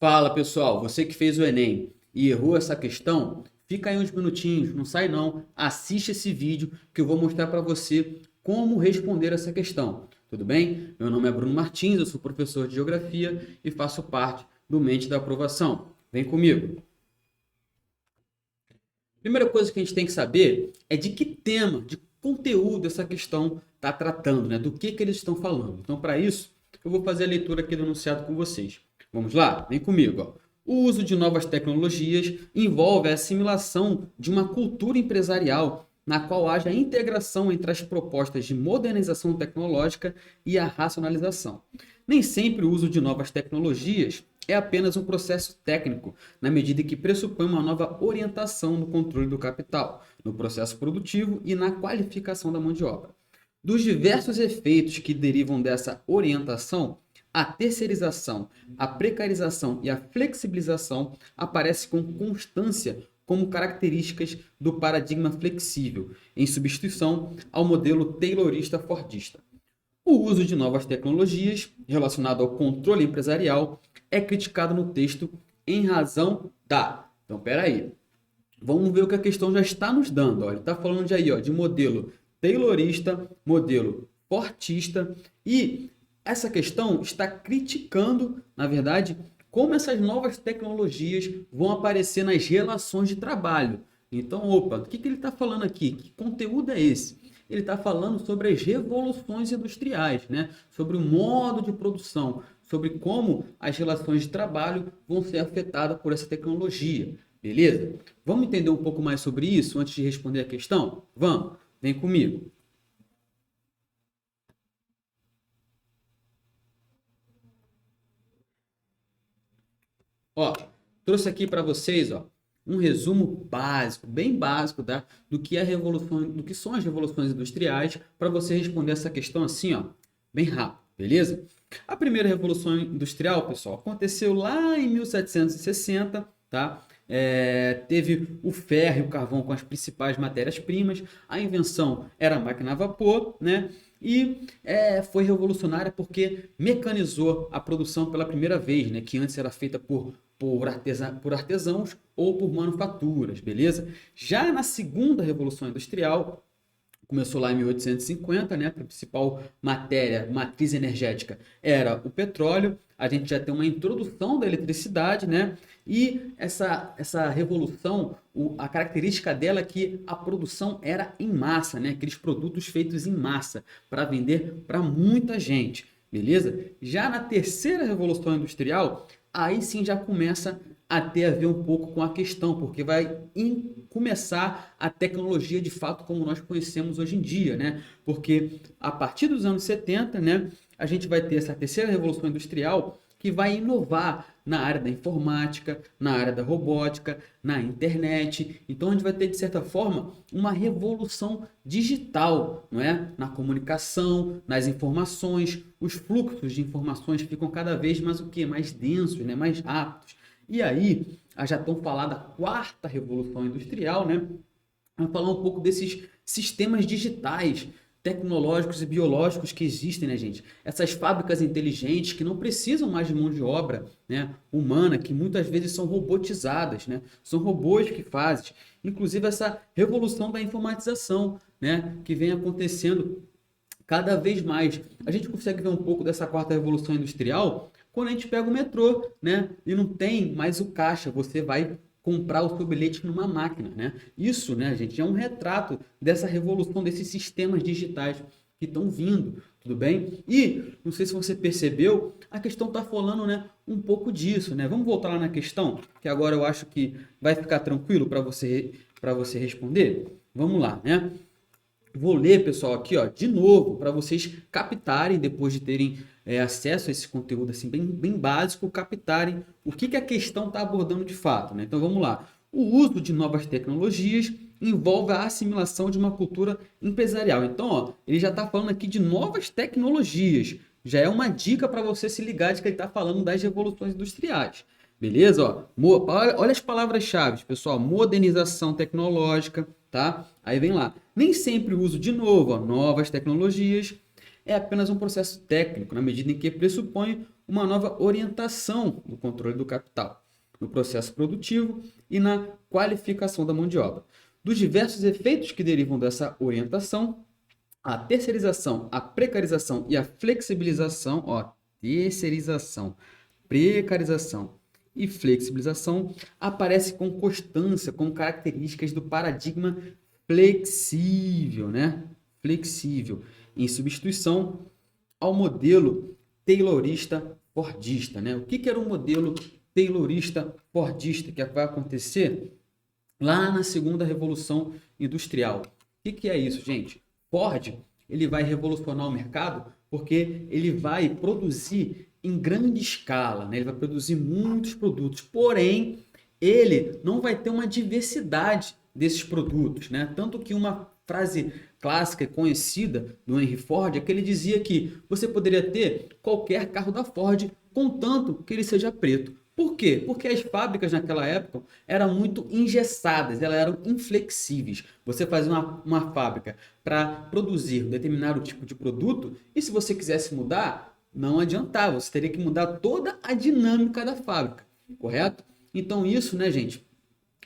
Fala pessoal, você que fez o Enem e errou essa questão, fica aí uns minutinhos, não sai não, assiste esse vídeo que eu vou mostrar para você como responder essa questão, tudo bem? Meu nome é Bruno Martins, eu sou professor de Geografia e faço parte do Mente da Aprovação. Vem comigo. Primeira coisa que a gente tem que saber é de que tema, de conteúdo essa questão está tratando, né? Do que eles estão falando. Então, para isso, eu vou fazer a leitura aqui do enunciado com vocês. Vamos lá? Vem comigo. Ó. O uso de novas tecnologias envolve a assimilação de uma cultura empresarial na qual haja integração entre as propostas de modernização tecnológica e a racionalização. Nem sempre o uso de novas tecnologias é apenas um processo técnico, na medida que pressupõe uma nova orientação no controle do capital, no processo produtivo e na qualificação da mão de obra. Dos diversos efeitos que derivam dessa orientação, a terceirização, a precarização e a flexibilização aparecem com constância como características do paradigma flexível, em substituição ao modelo taylorista-fordista. O uso de novas tecnologias relacionado ao controle empresarial é criticado no texto em razão da. Então, peraí. Vamos ver o que a questão já está nos dando. Ó. Ele está falando de aí, ó, de modelo taylorista, modelo fortista, e essa questão está criticando, na verdade, como essas novas tecnologias vão aparecer nas relações de trabalho. Então, opa, o que ele está falando aqui? Que conteúdo é esse? Ele está falando sobre as revoluções industriais, né? Sobre o modo de produção, sobre como as relações de trabalho vão ser afetadas por essa tecnologia. Beleza? Vamos entender um pouco mais sobre isso antes de responder a questão? Vamos, vem comigo. Ó, trouxe aqui para vocês, ó, um resumo básico, bem básico, tá? Do que é a revolução, do que são as revoluções industriais, para você responder essa questão assim, ó, bem rápido, beleza? A primeira revolução industrial, pessoal, aconteceu lá em 1760, tá? Teve o ferro e o carvão com as principais matérias-primas, a invenção era a máquina a vapor, né? E foi revolucionária porque mecanizou a produção pela primeira vez, né? Que antes era feita por artesãos ou por manufaturas, beleza? Já na segunda revolução industrial, começou lá em 1850, né? A principal matriz energética era o petróleo. A gente já tem uma introdução da eletricidade, né? E essa revolução, a característica dela é que a produção era em massa, né? Aqueles produtos feitos em massa para vender para muita gente, beleza? Já na terceira revolução industrial, aí sim já começa a ter a ver um pouco com a questão, porque vai começar a tecnologia de fato como nós conhecemos hoje em dia, né? Porque a partir dos anos 70, né, a gente vai ter essa terceira revolução industrial que vai inovar na área da informática, na área da robótica, na internet. Então a gente vai ter, de certa forma, uma revolução digital, não é? Na comunicação, nas informações, os fluxos de informações ficam cada vez mais o quê? Mais densos, né? Mais rápidos. E aí, já tão falada a quarta revolução industrial, né? Vamos falar um pouco desses sistemas digitais, tecnológicos e biológicos que existem, né, gente? Essas fábricas inteligentes que não precisam mais de mão de obra, né, humana, que muitas vezes são robotizadas, né? São robôs que fazem. Inclusive essa revolução da informatização, né, que vem acontecendo cada vez mais. A gente consegue ver um pouco dessa quarta revolução industrial quando a gente pega o metrô, né? E não tem mais o caixa, você vai comprar o seu bilhete numa máquina, né? Isso, né, gente, é um retrato dessa revolução, desses sistemas digitais que estão vindo, tudo bem? E, não sei se você percebeu, a questão está falando, né, um pouco disso, né? Vamos voltar lá na questão, que agora eu acho que vai ficar tranquilo para você responder? Vamos lá, né? Vou ler, pessoal, aqui, ó, de novo, para vocês captarem, depois de terem acesso a esse conteúdo assim, bem básico, captarem o que a questão está abordando de fato, né? Então vamos lá. O uso de novas tecnologias envolve a assimilação de uma cultura empresarial. Então, ó, ele já está falando aqui de novas tecnologias. Já é uma dica para você se ligar de que ele está falando das revoluções industriais. Beleza? Ó, olha as palavras-chave, pessoal. Modernização tecnológica, tá? Aí vem lá. Nem sempre o uso de novo, ó, novas tecnologias é apenas um processo técnico, na medida em que pressupõe uma nova orientação do controle do capital, no processo produtivo e na qualificação da mão de obra. Dos diversos efeitos que derivam dessa orientação, a terceirização, a precarização e a flexibilização, terceirização, precarização e flexibilização aparece com constância, com características do paradigma flexível, né? Flexível, em substituição ao modelo taylorista-fordista, né? O que era o modelo taylorista-fordista que vai acontecer lá na segunda revolução industrial? O que é isso, gente? Ford, ele vai revolucionar o mercado porque ele vai produzir em grande escala, né? Ele vai produzir muitos produtos, porém, ele não vai ter uma diversidade desses produtos, né? Tanto que uma frase clássica e conhecida do Henry Ford é que ele dizia que você poderia ter qualquer carro da Ford, contanto que ele seja preto. Por quê? Porque as fábricas naquela época eram muito engessadas, elas eram inflexíveis. Você fazia uma fábrica para produzir um determinado tipo de produto e se você quisesse mudar, não adiantava, você teria que mudar toda a dinâmica da fábrica, correto? Então isso, né, gente,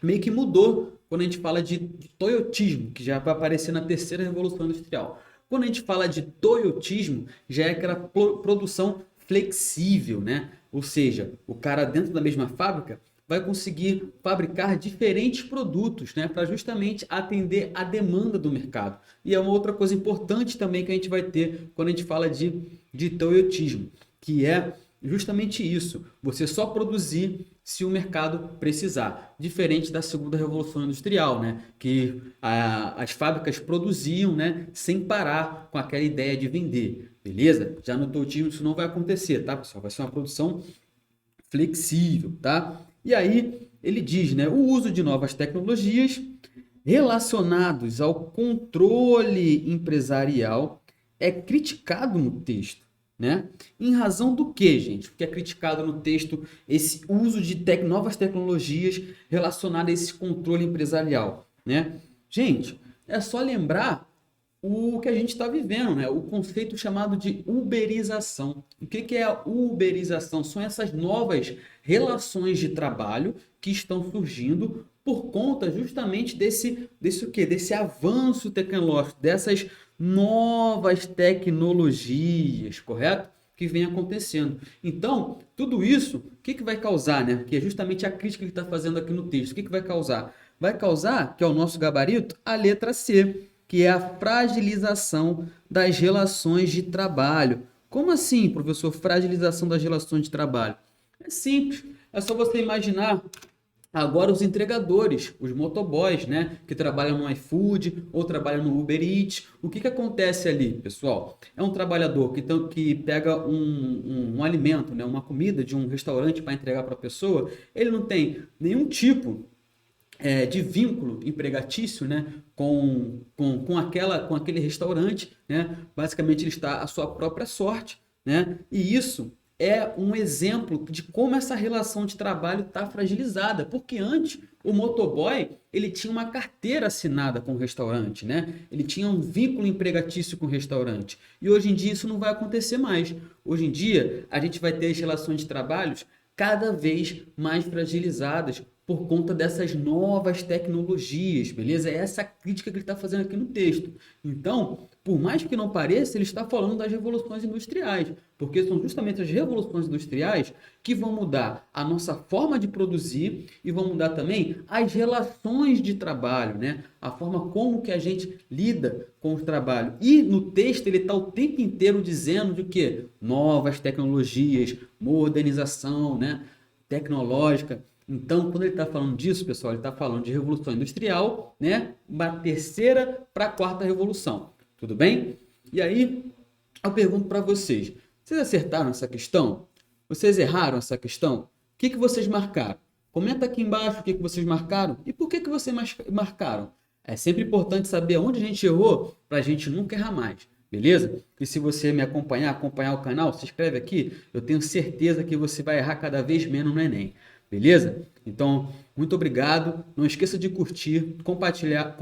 meio que mudou quando a gente fala de toyotismo, que já vai aparecer na terceira revolução industrial. Quando a gente fala de toyotismo, já é aquela produção flexível, né? Ou seja, o cara dentro da mesma fábrica vai conseguir fabricar diferentes produtos, né, para justamente atender a demanda do mercado. E é uma outra coisa importante também que a gente vai ter quando a gente fala de toyotismo, que é justamente isso, você só produzir se o mercado precisar, diferente da segunda revolução industrial, né, que as fábricas produziam, né, sem parar com aquela ideia de vender, beleza? Já no toyotismo isso não vai acontecer, tá, pessoal? Vai ser uma produção flexível, tá? E aí ele diz, né, o uso de novas tecnologias relacionados ao controle empresarial é criticado no texto, né? Em razão do que, gente? Porque é criticado no texto esse uso de novas tecnologias relacionadas a esse controle empresarial, né? Gente, é só lembrar o que a gente está vivendo, né? O conceito chamado de uberização. O que é a uberização? São essas novas relações de trabalho que estão surgindo por conta justamente desse avanço tecnológico, dessas novas tecnologias, correto? Que vem acontecendo. Então, tudo isso, o que vai causar, né? Que é justamente a crítica que está fazendo aqui no texto. O que vai causar? Vai causar, que é o nosso gabarito, a letra C, que é a fragilização das relações de trabalho. Como assim, professor, fragilização das relações de trabalho? É simples, é só você imaginar agora os entregadores, os motoboys, né, que trabalham no iFood ou trabalham no Uber Eats. O que acontece ali, pessoal? É um trabalhador que pega um alimento, né, uma comida de um restaurante para entregar para a pessoa, ele não tem nenhum tipo de vínculo empregatício, né, com aquele restaurante, né? Basicamente ele está à sua própria sorte, né? E isso é um exemplo de como essa relação de trabalho está fragilizada, porque antes o motoboy ele tinha uma carteira assinada com o restaurante, né? Ele tinha um vínculo empregatício com o restaurante. E hoje em dia isso não vai acontecer mais. Hoje em dia a gente vai ter as relações de trabalhos cada vez mais fragilizadas por conta dessas novas tecnologias, beleza? É essa crítica que ele está fazendo aqui no texto. Então, por mais que não pareça, ele está falando das revoluções industriais, porque são justamente as revoluções industriais que vão mudar a nossa forma de produzir e vão mudar também as relações de trabalho, né? A forma como que a gente lida com o trabalho. E no texto ele está o tempo inteiro dizendo de que novas tecnologias, modernização, né, tecnológica. Então, quando ele está falando disso, pessoal, ele está falando de revolução industrial, né? Da terceira para a quarta revolução. Tudo bem? E aí, eu pergunto para vocês: vocês acertaram essa questão? Vocês erraram essa questão? O que vocês marcaram? Comenta aqui embaixo o que vocês marcaram e por que vocês marcaram. É sempre importante saber onde a gente errou para a gente nunca errar mais. Beleza? E se você me acompanhar o canal, se inscreve aqui, eu tenho certeza que você vai errar cada vez menos no Enem. Beleza? Então, muito obrigado. Não esqueça de curtir, compartilhar,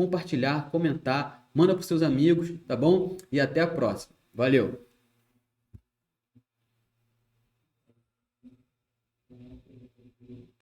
comentar, manda para os seus amigos, tá bom? E até a próxima. Valeu!